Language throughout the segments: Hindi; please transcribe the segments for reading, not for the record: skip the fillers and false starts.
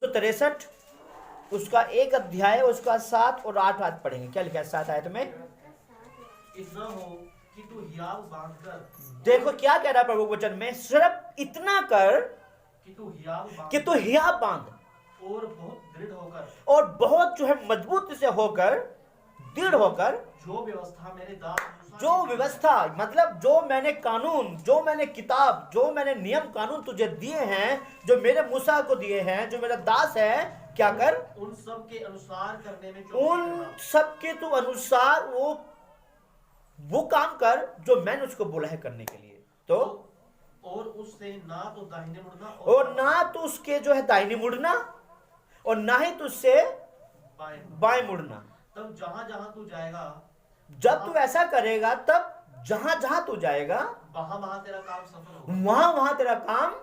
63 उसका 1 अध्याय उसका 7 और 8 आयत पढ़ेंगे। क्या लिखा है 7 आयत में? इतना हो कि तू हियाव बांधकर, देखो क्या कह रहा है प्रभु वचन में, सिर्फ इतना कर कि तू हियाव कि तू हियाव बांध और बहुत दृढ़ होकर, और बहुत जो है मजबूत से होकर, दृढ़ होकर, जो व्यवस्था मेरे दास मूसा जो ने दी व्यवस्था मतलब जो मैंने कानून, जो मैंने किताब, जो मैंने नियम कानून तुझे दिए हैं, जो मेरे मूसा को दिए हैं, जो मेरा दास है, क्या कर? उन सब के अनुसार करने में चौकसी उन करना। सब के तू अनुसार वो काम कर जो मैंने उसको बोला है करने के लिए। तो और उससे ना तो दाहिने मुड़ना और ना तो उसके जो है दाहिने मुड़ना और ना ही तुझसे बाएं मुड़ना। तब जहां जहां तू जाएगा, जब तू ऐसा करेगा तब जहां जहां तू जाएगा वहां वहां तेरा काम सफल होगा। वहां वहां तेरा काम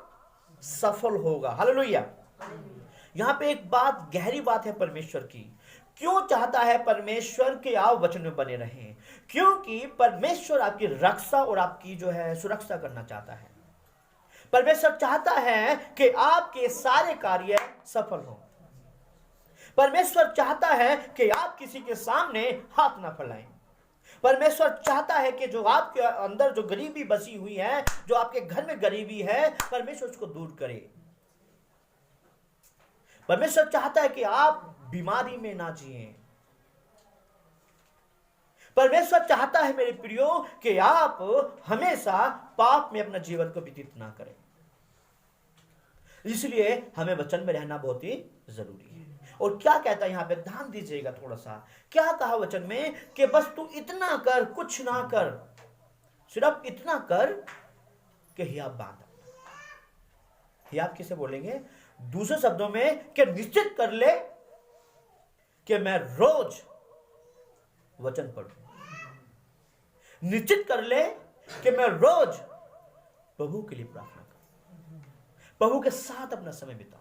सफल होगा। हालेलुया। यहां पे एक बात, गहरी बात है परमेश्वर की। क्यों चाहता है परमेश्वर के आप वचन में बने रहें? क्योंकि परमेश्वर आपकी रक्षा और आपकी जो है सुरक्षा करना चाहता है। परमेश्वर चाहता है कि आपके सारे कार्य सफल हों। परमेश्वर चाहता है कि आप किसी के सामने हाथ ना फैलाएं। परमेश्वर चाहता है कि जो आपके अंदर जो गरीबी बसी हुई है, जो आपके घर में गरीबी है, परमेश्वर उसको दूर करे। परमेश्वर चाहता है कि आप बीमारी में ना जिएं। परमेश्वर चाहता है मेरे प्रियो कि आप हमेशा पाप में अपना जीवन को व्यतीत ना करें। इसलिए हमें वचन में रहना बहुत ही जरूरी है। और क्या कहता है यहां पे, ध्यान दीजिएगा थोड़ा सा। क्या कहा वचन में कि बस तू इतना कर, कुछ ना कर, सिर्फ इतना कर कि हियाव बांध। हियाव किसे बोलेंगे? दूसरे शब्दों में कि निश्चित कर ले कि मैं रोज वचन पढ़ूं। निश्चित कर ले कि मैं रोज प्रभु के लिए प्रार्थना करूं, प्रभु के साथ अपना समय बिताऊं,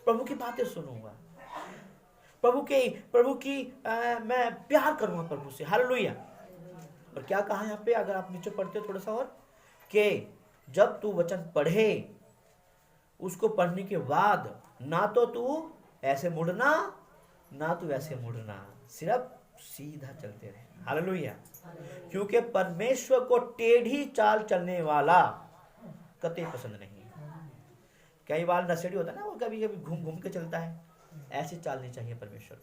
प्रभु की बातें सुनूंगा, प्रभु की मैं प्यार करूंगा प्रभु से। हालेलुया। और क्या कहा यहां पे, अगर आप नीचे पढ़ते हो थोड़ा सा और, कि जब तू वचन पढ़े, उसको पढ़ने के बाद ना तो तू ऐसे मुड़ना ना तू ऐसे मुड़ना, सिर्फ सीधा चलते रहे। हालेलुया। क्योंकि परमेश्वर को टेढ़ी चाल चलने वाला कतई पसंद नहीं है। कई बार नशेड़ी होता है ना, वो कभी कभी घूम घूम के चलता है, ऐसी चाल नहीं चाहिए परमेश्वर।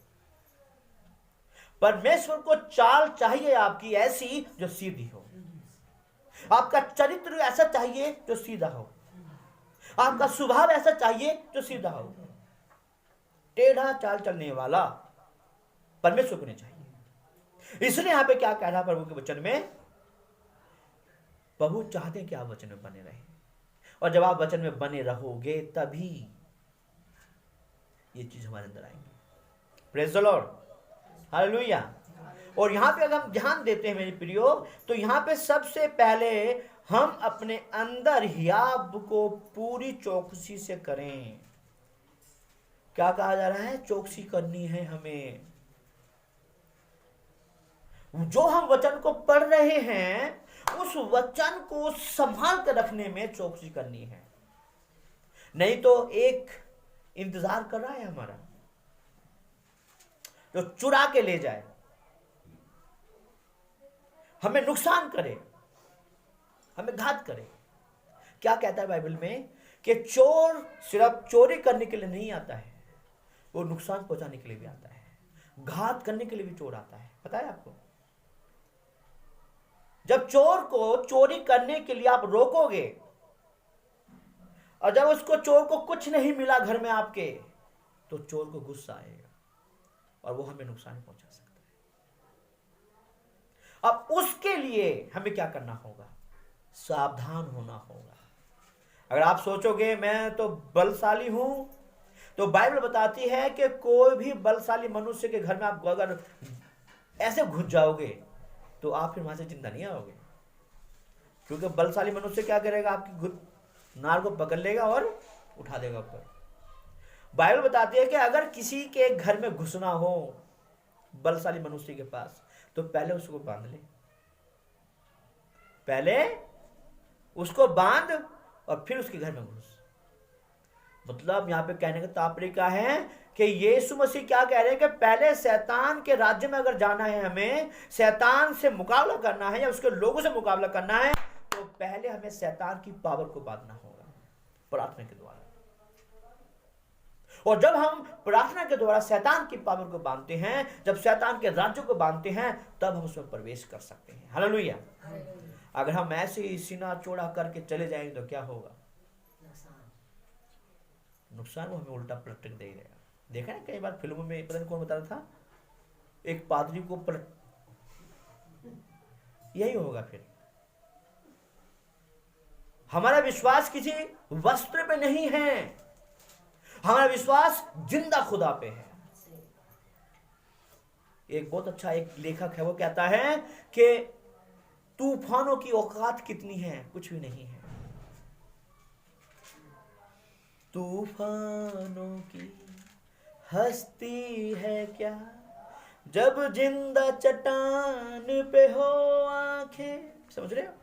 परमेश्वर को चाल चाहिए आपकी ऐसी जो सीधी हो। आपका चरित्र ऐसा चाहिए जो सीधा हो। आपका स्वभाव ऐसा चाहिए जो सीधा हो। टेढ़ा चाल चलने वाला परमेश्वर को नहीं चाहिए। इसलिए यहां पे क्या कह रहा है प्रभु के वचन में, प्रभु चाहते हैं कि आप वचन में बने रहें। और जब आप वचन में बने रहोगे तभी ये चीज हमारे अंदर आएंगी। Praise the Lord. हालेलुया। और यहां पे अगर हम ध्यान देते हैं मेरे प्रियो, तो यहां पे सबसे पहले हम अपने अंदर हियाव को पूरी चौकसी से करें। क्या कहा जा रहा है? चौकसी करनी है हमें। जो हम वचन को पढ़ रहे हैं, उस वचन को संभाल कर रखने में चौकसी करनी है। नहीं तो एक इंतजार कर रहा है हमारा, जो चुरा के ले जाए, हमें नुकसान करे, हमें घात करे। क्या कहता है बाइबल में कि चोर सिर्फ चोरी करने के लिए नहीं आता है, वो नुकसान पहुंचाने के लिए भी आता है, घात करने के लिए भी चोर आता है। पता है आपको? जब चोर को चोरी करने के लिए आप रोकोगे और जब उसको, चोर को कुछ नहीं मिला घर में आपके, तो चोर को गुस्सा आएगा और वो हमें नुकसान पहुंचा सकता है। अब उसके लिए हमें क्या करना होगा? सावधान होना होगा। अगर आप सोचोगे मैं तो बलशाली हूं, तो बाइबल बताती है कि कोई भी बलशाली मनुष्य के घर में आप अगर ऐसे घुस जाओगे तो आप फिर वहां से जिंदा नहीं आओगे। क्योंकि बलशाली मनुष्य क्या करेगा? आपकी नार को पकड़ लेगा और उठा देगा ऊपर। बाइबल बताती है कि अगर किसी के घर में घुसना हो बलशाली मनुष्य के पास, तो पहले उसको बांध ले, पहले उसको बांध और फिर उसके घर में घुस। मतलब यहाँ पे कहने का तात्पर्य क्या है कि यीशु मसीह क्या कह रहे हैं कि पहले शैतान के राज्य में अगर जाना है, हमें शैतान से मुकाबला करना है या उसके लोगों से मुकाबला करना है, तो पहले हमें शैतान की पावर को बांधना होगा प्रार्थना के द्वारा। और जब हम प्रार्थना के द्वारा शैतान की पावर को बांधते हैं, जब शैतान के राज्य को बांधते हैं, तब हम उसमें प्रवेश कर सकते हैं। हालेलुया। अगर हम ऐसे ही सीना चौड़ा करके चले जाएंगे तो क्या होगा? नुकसान वो हमें उल्टा पलट देगा। देखा है कई बार फिल्मों में, पता नहीं कौन बता रहा था, एक पादरी को पलट, यही होगा फिर। हमारा विश्वास किसी वस्त्र पे नहीं है, हमारा विश्वास जिंदा खुदा पे है। एक बहुत अच्छा एक लेखक है, वो कहता है कि तूफानों की औकात कितनी है? कुछ भी नहीं है। तूफानों की हस्ती है क्या, जब जिंदा चट्टान पे हो आंखें। समझ रहे हो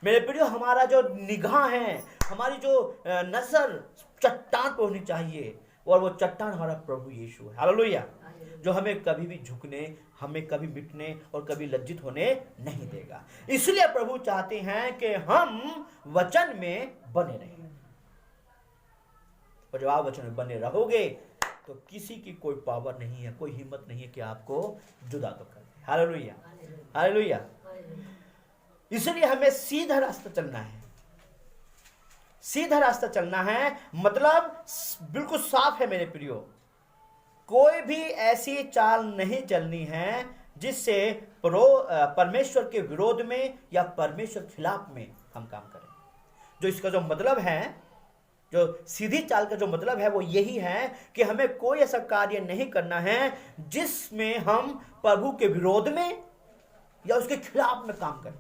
मेरे प्रियो? हमारा जो निगाह है, हमारी जो नजर चट्टान पे होनी चाहिए, और वो चट्टान हमारा प्रभु यीशु है। हालेलुया। जो हमें कभी भी झुकने, हमें कभी मिटने और कभी लज्जित होने नहीं देगा। इसलिए प्रभु चाहते हैं कि हम वचन में बने रहें, और जब आप वचन में बने रहोगे तो किसी की कोई पावर नहीं है, कोई हिम्मत नहीं है कि आपको जुदा तो कर दे। Hallelujah, hallelujah. इसलिए हमें सीधा रास्ता चलना है, सीधा रास्ता चलना है, मतलब बिल्कुल साफ है मेरे प्रियो। कोई भी ऐसी चाल नहीं चलनी है जिससे परमेश्वर के विरोध में या परमेश्वर के खिलाफ में हम काम करें। जो इसका जो मतलब है, जो सीधी चाल का जो मतलब है, वो यही है कि हमें कोई ऐसा कार्य नहीं करना है जिसमें हम प्रभु के विरोध में या उसके खिलाफ में काम करें।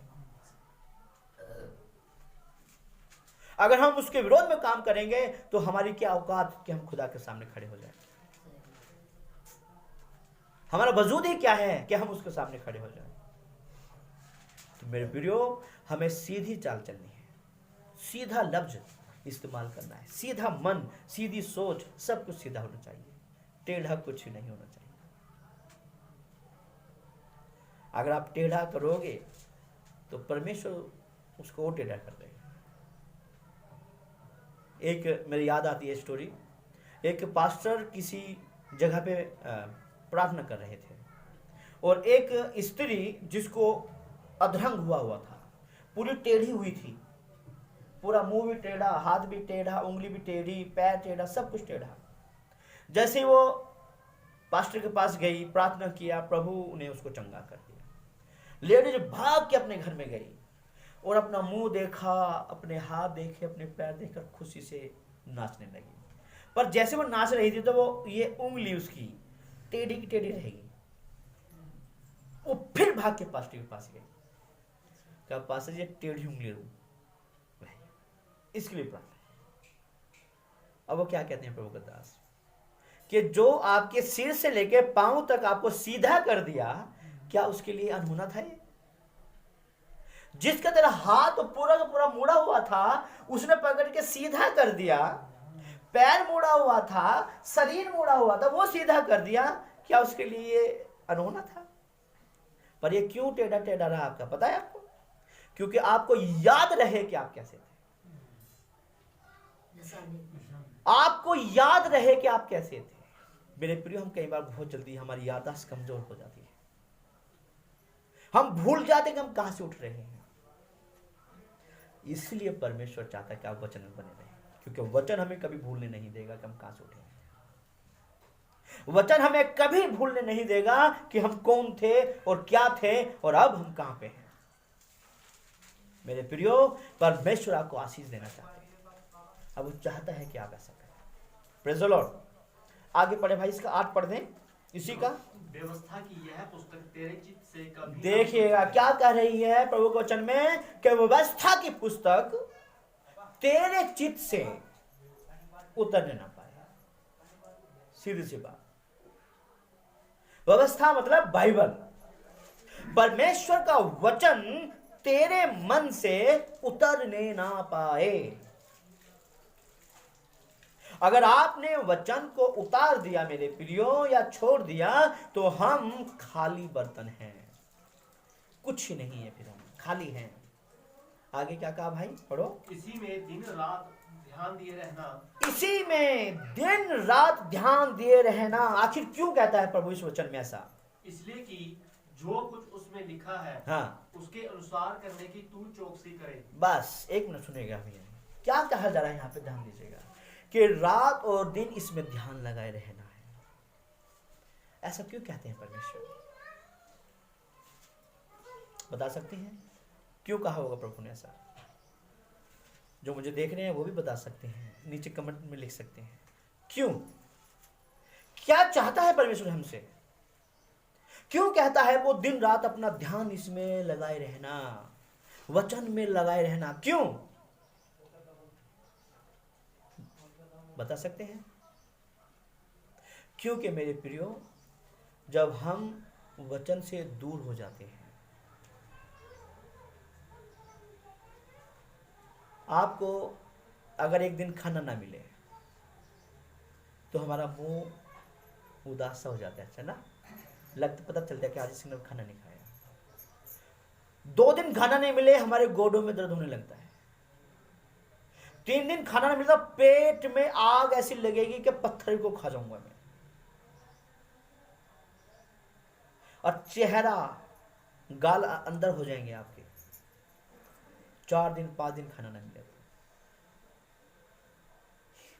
अगर हम उसके विरोध में काम करेंगे तो हमारी क्या औकात कि हम खुदा के सामने खड़े हो जाएं? हमारा वजूद ही क्या है कि हम उसके सामने खड़े हो जाएं? तो मेरे प्रियो, हमें सीधी चाल चलनी है, सीधा लफ्ज इस्तेमाल करना है, सीधा मन, सीधी सोच, सब कुछ सीधा होना चाहिए, टेढ़ा कुछ ही नहीं होना चाहिए। अगर आप टेढ़ा करोगे तो परमेश्वर उसको टेढ़ा कर देगा। एक मेरी याद आती है स्टोरी, एक पास्टर किसी जगह पे प्रार्थना कर रहे थे, और एक स्त्री जिसको अधरंग हुआ था, पूरी टेढ़ी हुई थी, पूरा मुंह भी टेढ़ा, हाथ भी टेढ़ा, उंगली भी टेढ़ी, पैर टेढ़ा, सब कुछ टेढ़ा। जैसे वो पास्टर के पास गई, प्रार्थना किया, प्रभु ने उसको चंगा कर दिया। लेडीज भाग के अपने घर में गई और अपना मुंह देखा, अपने हाथ देखे, अपने पैर देखकर खुशी से नाचने लगी। पर जैसे वो नाच रही थी तो वो ये उंगली उसकी टेढ़ी की टेढ़ी रहेगी। वो फिर भाग के पास्टर के पास गई, कहा पास्टर जी टेढ़ी उंगली इसके लिए प्रार्थना। अब वो क्या कहते हैं प्रभु के दास, कि जो आपके सिर से लेके पांव तक आपको सीधा कर दिया, क्या उसके लिए अनहोना था ये? जिसका तेरा हाथ पूरा का पूरा मुड़ा हुआ था, उसने पकड़ के सीधा कर दिया, पैर मुड़ा हुआ था, शरीर मुड़ा हुआ था, वो सीधा कर दिया, क्या उसके लिए ये अनहोना था? पर ये क्यों टेढ़ा टेढ़ा रहा आपका पता है आपको? क्योंकि आपको याद रहे कि आप कैसे थे, आपको याद रहे कि आप कैसे थे। मेरे प्रिय, हम कई बार बहुत जल्दी हमारी याददाश्त कमजोर हो जाती है, हम भूल जाते कि हम कहां से उठ रहे हैं। इसलिए परमेश्वर चाहता है कि आप वचन में बने रहें, क्योंकि वचन हमें कभी भूलने नहीं देगा कि हम कहां से उठे। वचन हमें कभी भूलने नहीं देगा कि हम कौन थे और क्या थे और अब हम कहां पे हैं। मेरे प्रियो, परमेश्वर आपको आशीष देना चाहते हैं, अब वो चाहता है कि आप ऐसा करें। Praise the Lord. आगे पढ़े भाई, इसका 8 पढ़ दें इसी का। व्यवस्था की यह पुस्तक तेरे चित्त से कभी, देखिएगा क्या कह रही है प्रभु के वचन में, कि व्यवस्था की पुस्तक तेरे चित्त से उतरने ना पाए। सीधी सी बात। व्यवस्था मतलब बाइबल, परमेश्वर का वचन तेरे मन से उतरने ना पाए। अगर आपने वचन को उतार दिया मेरे प्रियो या छोड़ दिया तो हम खाली बर्तन हैं, कुछ नहीं है, फिर हम खाली हैं। आगे क्या कहा भाई, पढ़ो। इसी में दिन रात ध्यान दिए रहना। इसी में दिन रात ध्यान दिए रहना। आखिर क्यों कहता है प्रभु इस वचन में ऐसा? इसलिए कि जो कुछ उसमें लिखा है हाँ, उसके अनुसार करने की तू चौकसी करे। बस एक मिनट सुनिएगा भैया, क्या कहा जा रहा है यहाँ पे, ध्यान दीजिएगा कि रात और दिन इसमें ध्यान लगाए रहना है। ऐसा क्यों कहते हैं परमेश्वर? बता सकते हैं क्यों कहा होगा प्रभु ने ऐसा? जो मुझे देख रहे हैं वो भी बता सकते हैं, नीचे कमेंट में लिख सकते हैं। क्यों, क्या चाहता है परमेश्वर हमसे? क्यों कहता है वो दिन रात अपना ध्यान इसमें लगाए रहना, वचन में लगाए रहना? क्यों बता सकते हैं? क्योंकि मेरे प्रियो, जब हम वचन से दूर हो जाते हैं, आपको अगर एक दिन खाना ना मिले तो हमारा मुंह उदास सा हो जाता है, अच्छा ना? पता चलता है कि आज इसने खाना नहीं खाया। 2 दिन खाना नहीं मिले, हमारे गोडों में दर्द होने लगता है। 3 दिन खाना नहीं मिलता, पेट में आग ऐसी लगेगी कि पत्थर को खा जाऊंगा मैं। और चेहरा, गाल अंदर हो जाएंगे आपके। 4 दिन 5 दिन खाना नहीं मिले,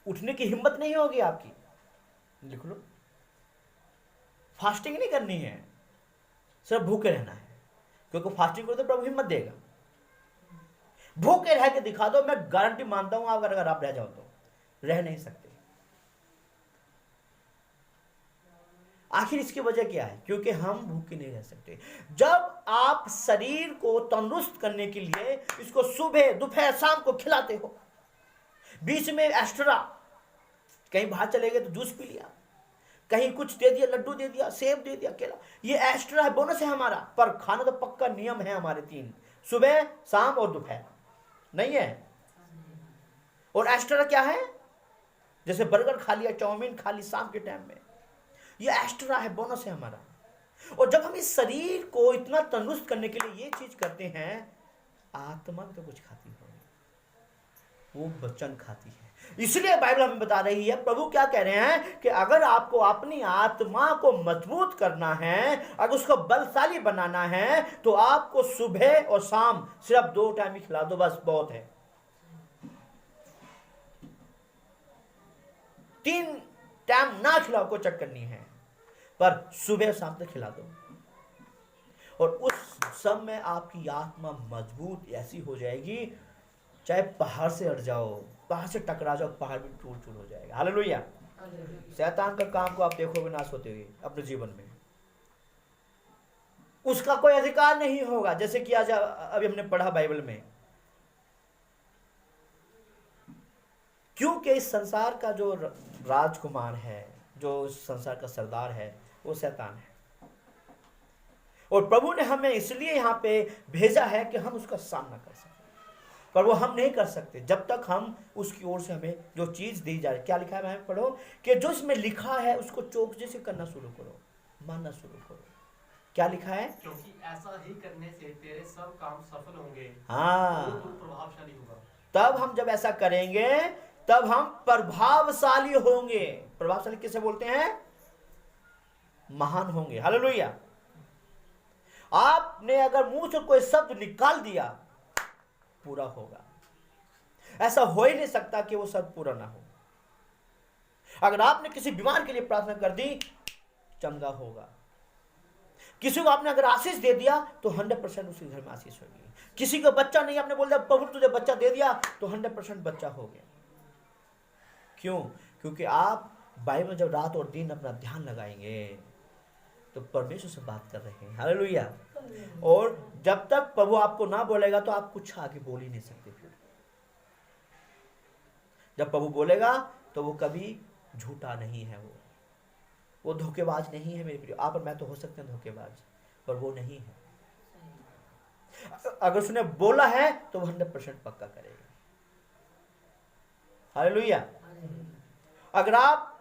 उठने की हिम्मत नहीं होगी आपकी। लिख लो, फास्टिंग नहीं करनी है, सिर्फ भूखे रहना है, क्योंकि फास्टिंग करो तो प्रभु हिम्मत देगा। भूखे रह के दिखा दो, मैं गारंटी मानता हूं, अगर आप रह जाओ तो रह नहीं सकते। आखिर इसकी वजह क्या है? क्योंकि हम भूखे नहीं रह सकते। जब आप शरीर को तंदुरुस्त करने के लिए इसको सुबह दोपहर शाम को खिलाते हो, बीच में एक्स्ट्रा कहीं बाहर चले गए तो जूस पी लिया, कहीं कुछ दे दिया, लड्डू दे दिया, सेब दे दिया, केला, ये एक्स्ट्रा है, बोनस है हमारा। पर खाना तो पक्का नियम है हमारे 3, सुबह शाम और दोपहर, नहीं है? और एक्स्ट्रा क्या है? जैसे बर्गर खा लिया, चाउमीन खा ली शाम के टाइम में, ये एक्स्ट्रा है, बोनस है हमारा। और जब हम इस शरीर को इतना तंदुरुस्त करने के लिए ये चीज करते हैं, आत्मा भी तो कुछ खाती है, वो वचन खाती है। इसलिए बाइबल हमें बता रही है, प्रभु क्या कह रहे हैं कि अगर आपको अपनी आत्मा को मजबूत करना है, अगर उसको बलशाली बनाना है, तो आपको सुबह और शाम सिर्फ 2 टाइम ही खिला दो, बस बहुत है। 3 टाइम ना खिलाओ, कोई चक्कर नहीं है, पर सुबह शाम तक खिला दो। और उस सब में आपकी आत्मा मजबूत ऐसी हो जाएगी, चाहे पहाड़ से अड़ जाओ, पहाड़ से टकरा जाओ, पहाड़ भी टूट टूट हो जाएगा। हालेलुया। शैतान का काम को आप देखोगे नाश होते हुए अपने जीवन में, उसका कोई अधिकार नहीं होगा। जैसे कि आज अभी हमने पढ़ा बाइबल में, क्योंकि इस संसार का जो राजकुमार है, जो इस संसार का सरदार है, वो शैतान है। और प्रभु ने हमें इसलिए यहां पे भेजा है कि हम उसका सामना कर सकें, पर वो हम नहीं कर सकते जब तक हम उसकी ओर से हमें जो चीज दी जा रही। क्या लिखा है भाई, पढ़ो, कि जो इसमें लिखा है उसको चौकसी से करना शुरू करो, मानना शुरू करो। क्या लिखा है? क्योंकि ऐसा ही करने से तेरे सब काम सफल होंगे। हाँ, तो तू प्रभावशाली होगा। तब हम जब ऐसा करेंगे तब हम प्रभावशाली होंगे। प्रभावशाली किसे बोलते हैं? महान होंगे। हालेलुया। आपने अगर मुंह से कोई शब्द निकाल दिया, पूरा होगा। ऐसा हो ही नहीं सकता कि वो शब्द पूरा ना हो। अगर आपने किसी बीमार के लिए प्रार्थना कर दी, चंगा होगा। किसी को आपने अगर आशीष दे दिया तो 100% उसके घर में आशीष होगी। किसी को बच्चा नहीं, आपने बोल दिया प्रभु तुझे बच्चा दे दिया, तो 100% बच्चा हो गया। क्यों? क्योंकि आप बाइबल में जब रात और दिन अपना ध्यान लगाएंगे तो परमेश्वर से बात कर रहे हैं। हालेलुया। और जब तक प्रभु आपको ना बोलेगा तो आप कुछ आगे बोल ही नहीं सकते। फिर जब प्रभु बोलेगा तो वो कभी झूठा नहीं है, वो धोखेबाज नहीं है मेरे प्रिय। आप और मैं तो हो सकते हैं धोखेबाज, पर वो नहीं है। अगर उसने बोला है तो वो 100% पक्का करेगा। हालेलुया। अगर आप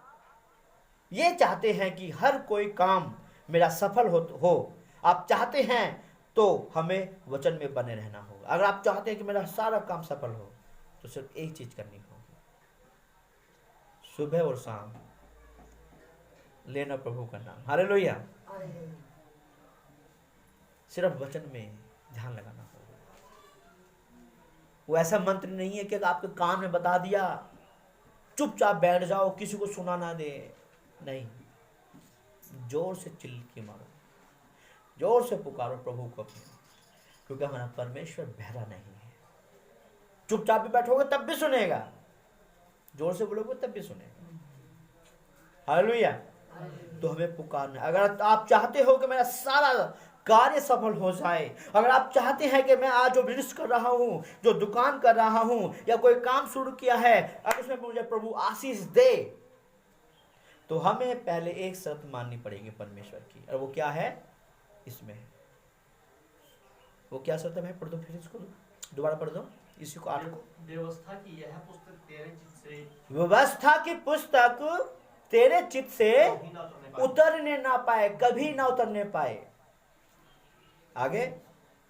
ये चाहते हैं कि हर कोई काम मेरा सफल हो आप चाहते हैं, तो हमें वचन में बने रहना होगा। अगर आप चाहते हैं कि मेरा सारा काम सफल हो, तो सिर्फ एक चीज करनी होगी, सुबह और शाम लेना प्रभु का नाम। हालेलुया। सिर्फ वचन में ध्यान लगाना होगा। वो ऐसा मंत्र नहीं है कि आपके कान में बता दिया, चुपचाप बैठ जाओ, किसी को सुना ना दे। नहीं, जोर से चिल्की मारो, जोर से पुकारो प्रभु को अपने, क्योंकि हमारा परमेश्वर बहरा नहीं है। चुपचाप भी बैठोगे तब भी सुनेगा, जोर से बोलोगे तब भी सुनेगा। हालेलुया। तो हमें पुकारना। अगर आप चाहते हो कि मेरा सारा कार्य सफल हो जाए, अगर आप चाहते हैं कि मैं आज जो बिजनेस कर रहा हूं, जो दुकान कर रहा हूं, या कोई काम शुरू किया है, अगर उसमें मुझे प्रभु आशीष दे, तो हमें पहले एक शर्त माननी पड़ेगी परमेश्वर की। और वो क्या है? इसमें वो क्या शर्त है? पढ़ दो फिर इसको, दोबारा पढ़ दो इसी को, 8 को। व्यवस्था की यह पुस्तक तेरे चित्त से, व्यवस्था की पुस्तक तेरे चित्त से कभी ना उतरने पाए। उतरने ना पाए, कभी ना उतरने पाए। आगे,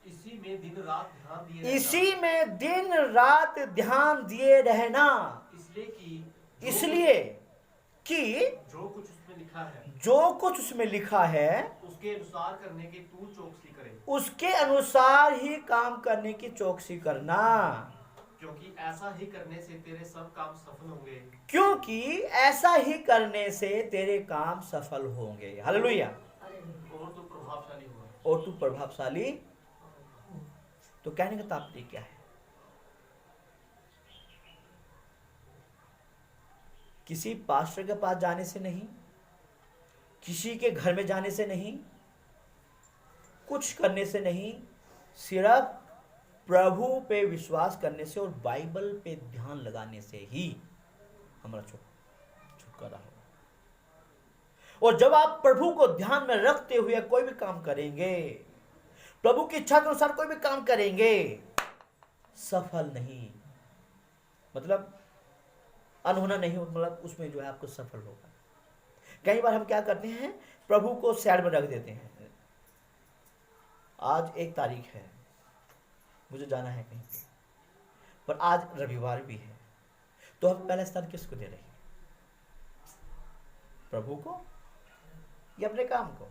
इसी में दिन रात ध्यान दिए रहना। इसी में दिन रात ध्यान दिए रहना, इसलिए कि जो कुछ उसमें लिखा है, जो कुछ उसमें लिखा है उसके अनुसार करने की तू चौकसी करे, उसके अनुसार ही काम करने की चौकसी करना, क्योंकि ऐसा ही करने से तेरे सब काम सफल होंगे। क्योंकि ऐसा ही करने से तेरे काम सफल होंगे। हालेलुया। और तू प्रभावशाली होगा। और तू प्रभावशाली। तो कहने का तात्पर्य क्या है? किसी पास्टर के पास जाने से नहीं, किसी के घर में जाने से नहीं, कुछ करने से नहीं, सिर्फ प्रभु पे विश्वास करने से और बाइबल पे ध्यान लगाने से ही हमारा छुटकारा होगा। और जब आप प्रभु को ध्यान में रखते हुए कोई भी काम करेंगे, प्रभु की इच्छा के अनुसार कोई भी काम करेंगे, सफल नहीं मतलब अनहोना नहीं, मतलब उसमें जो है आपको सफल होगा। कई बार हम क्या करते हैं, प्रभु को साइड में रख देते हैं। आज 1 तारीख है, मुझे जाना है कहीं पे, पर आज रविवार भी है, तो हम पहला स्थान किसको दे रहे हैं? प्रभु को या अपने काम को?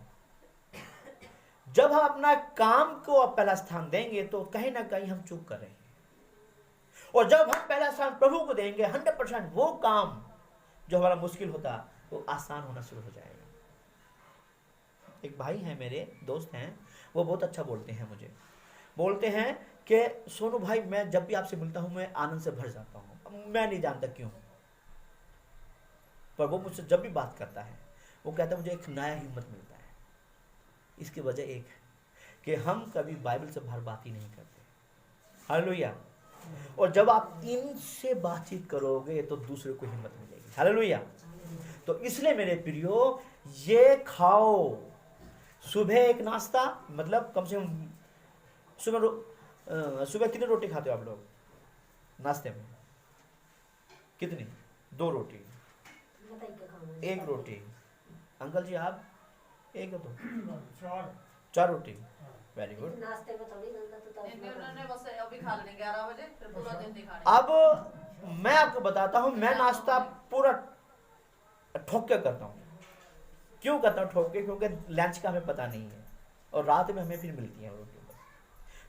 जब हम अपना काम को पहला स्थान देंगे, तो कहीं ना कहीं हम चूक कर रहे हैं। और जब हम पहला स्थान प्रभु को देंगे, 100% वो काम जो हमारा मुश्किल होता, वो आसान होना शुरू हो जाएगा। एक भाई हैं, मेरे दोस्त हैं, वो बहुत अच्छा बोलते हैं, मुझे बोलते हैं कि सोनू भाई, मैं जब भी आपसे मिलता हूं मैं आनंद से भर जाता हूं। मैं नहीं जानता क्यों, पर वो मुझसे जब भी बात करता है, वो कहता है मुझे एक नया हिम्मत मिलता है। इसकी वजह एक है कि हम कभी बाइबल से बाहर बात ही नहीं करते। हालेलुया। और जब आप इनसे बातचीत करोगे तो दूसरे को हिम्मत मिलेगी। हालेलुया। तो इसलिए मेरे प्रियो, ये खाओ, सुबह एक नाश्ता, मतलब कम से कम सुबह कितनी रोटी खाते हो आप लोग नाश्ते में? कितनी? 2 रोटी, 1 रोटी। अंकल जी आप? 1 या 2? 4 रोटी। Very good. नाश्ते में थोड़ी गंदा तो उन्होंने बस अभी खा लेने 11 बजे, फिर पूरा दिन नहीं खाने। अब मैं आपको बताता हूं, मैं नाश्ता पूरा ठोक के करता हूं। क्यों करता हूं ठोक के? क्योंकि लंच का हमें पता नहीं है, और रात में हमें फिर मिलती है रोटी।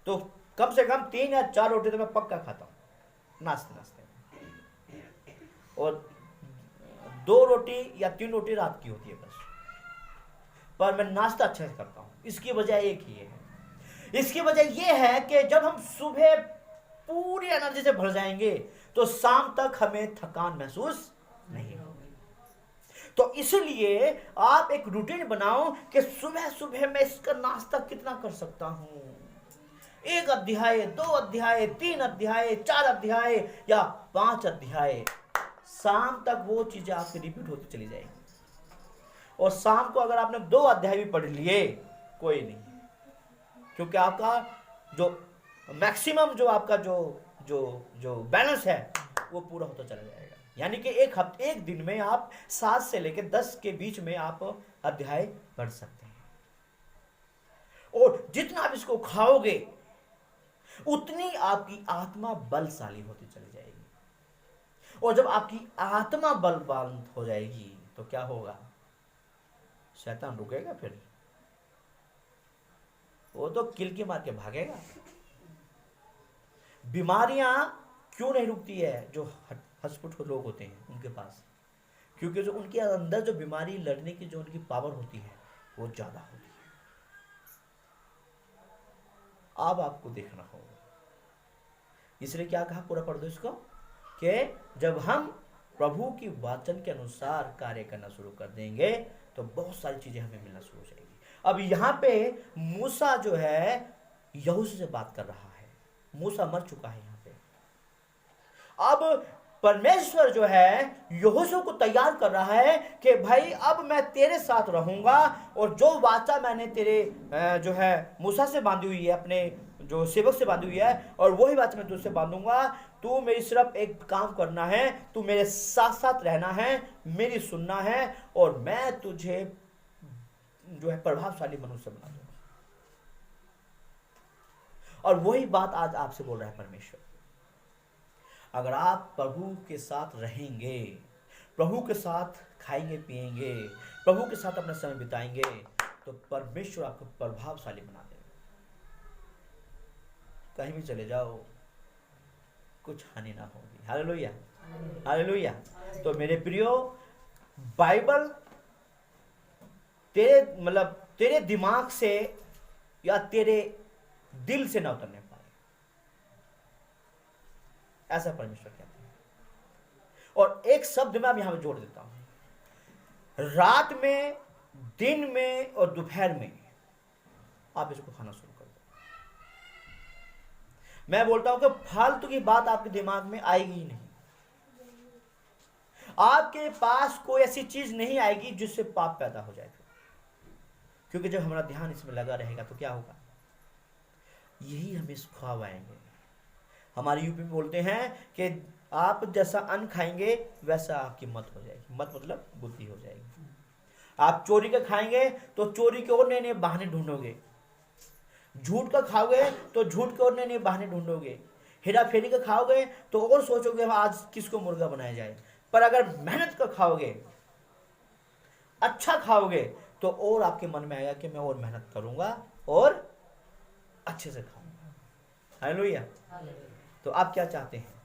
तो कम से कम 3 या 4 रोटी तो मैं पक्का खाता हूं नाश्ते में, और 2 रोटी या 3 रोटी रात की होती है बस। पर मैं नाश्ता अच्छे से करता हूं। इसकी वजह एक ही है, इसकी वजह यह है कि जब हम सुबह पूरी एनर्जी से भर जाएंगे, तो शाम तक हमें थकान महसूस नहीं होगी। तो इसलिए आप एक रूटीन बनाओ कि सुबह सुबह मैं इसका नाश्ता कितना कर सकता हूं। 1 अध्याय, 2 अध्याय, 3 अध्याय, 4 अध्याय या 5 अध्याय, शाम तक वो चीजें आपसे रिपीट होती चली जाएगी। और शाम को अगर आपने 2 अध्याय भी पढ़ लिए, कोई नहीं, क्योंकि आपका जो मैक्सिमम जो आपका जो जो जो बैलेंस है, वो पूरा होता चला जाएगा। यानी कि एक हफ्ते, एक दिन में आप 7 से लेकर 10 के बीच में आप अध्याय पढ़ सकते हैं। और जितना आप इसको खाओगे उतनी आपकी आत्मा बलशाली होती चली जाएगी। और जब आपकी आत्मा बलवान हो जाएगी तो क्या होगा? शैतान रुकेगा? फिर वो तो किलकी मार के भागेगा। बीमारियां क्यों नहीं रुकती है? जो हटस्पुट लोग होते हैं उनके पास, क्योंकि जो उनके अंदर जो बीमारी लड़ने की जो उनकी पावर होती है वो ज्यादा होती है। अब आपको देखना होगा, इसलिए क्या कहा पूरा पढ़ दो इसको, कि जब हम प्रभु की वचन के अनुसार कार्य करना शुरू कर देंगे तो बहुत सारी चीजें हमें मिलना शुरू हो जाएगी। अब यहाँ पे मूसा जो है यहोशू से बात कर रहा है। मूसा मर चुका है यहाँ पे। अब परमेश्वर जो है यहोशू को तैयार कर रहा है कि भाई अब मैं तेरे साथ रहूंगा, और जो वाचा मैंने तेरे जो है मूसा से बांधी हुई है, अपने जो सेवक से बांधी हुई है, और वही बात मैं तुझसे बांधूंगा। तू मेरी सिर्फ एक काम करना है, तू मेरे साथ साथ रहना है, मेरी सुनना है, और मैं तुझे जो है प्रभावशाली मनुष्य बना दूंगा। और वही बात आज आपसे बोल रहा है परमेश्वर। अगर आप प्रभु के साथ रहेंगे, प्रभु के साथ खाएंगे पिएंगे, प्रभु के साथ अपना समय बिताएंगे, तो परमेश्वर आपको प्रभावशाली बना देगा। कहीं भी चले जाओ कुछ हानि ना होगी। Hallelujah, hallelujah. तो मेरे प्रियो, बाइबल तेरे तेरे दिमाग से या तेरे दिल से ना उतरने पाए, ऐसा परमेश्वर कहते हैं। और एक शब्द मैं यहां पे जोड़ देता हूं, रात में, दिन में और दोपहर में आप इसको खाना शुरू कर दो। मैं बोलता हूं कि फालतू की बात आपके दिमाग में आएगी ही नहीं। आपके पास कोई ऐसी चीज नहीं आएगी जिससे पाप पैदा हो जाए, क्योंकि जब हमारा ध्यान इसमें लगा रहेगा तो क्या होगा? यही हमें ख्वाब आएंगे। हमारे यूपी में बोलते हैं कि आप जैसा अन्न खाएंगे वैसा आपकी मत हो जाएगी। मत मतलब बुद्धि हो जाएगी। आप चोरी का खाएंगे तो चोरी के और नए नए बहाने ढूंढोगे, झूठ का खाओगे तो झूठ के और नए नए बहाने ढूंढोगे, हेरा फेरी का खाओगे तो और सोचोगे आज किसको मुर्गा बनाया जाए। पर अगर मेहनत का खाओगे, अच्छा खाओगे, तो और आपके मन में आएगा कि मैं और मेहनत करूंगा और अच्छे से खाऊंगा। हालेलुया। तो आप क्या चाहते हैं?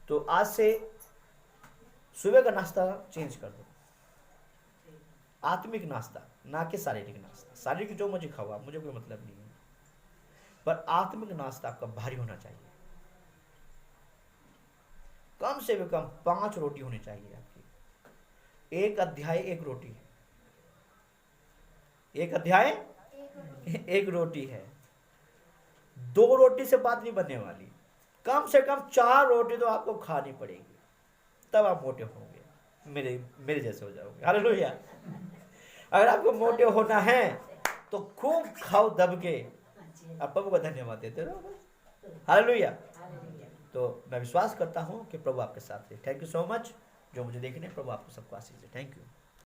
तो आज से सुबह का नाश्ता चेंज कर दो, आत्मिक नाश्ता, ना कि शारीरिक नाश्ता। शारीरिक जो मुझे खाओ, मुझे कोई मतलब नहीं है, पर आत्मिक नाश्ता आपका भारी होना चाहिए। कम से कम 5 रोटी होनी चाहिए आपकी। एक अध्याय एक रोटी है, एक अध्याय एक रोटी है। 2 रोटी से बात नहीं बनने वाली, कम से कम 4 रोटी तो आपको खानी पड़ेगी, तब आप मोटे होंगे, मेरे जैसे हो जाओगे। हालेलुया। अगर आपको मोटे होना है तो खूब खाओ दब के, आप प्रभु को धन्यवाद देते रहो। हालेलुया। तो मैं विश्वास करता हूं कि प्रभु आपके साथ है। थैंक यू सो मच जो मुझे देखने। प्रभु आपको सबको आशीष दे। Thank you.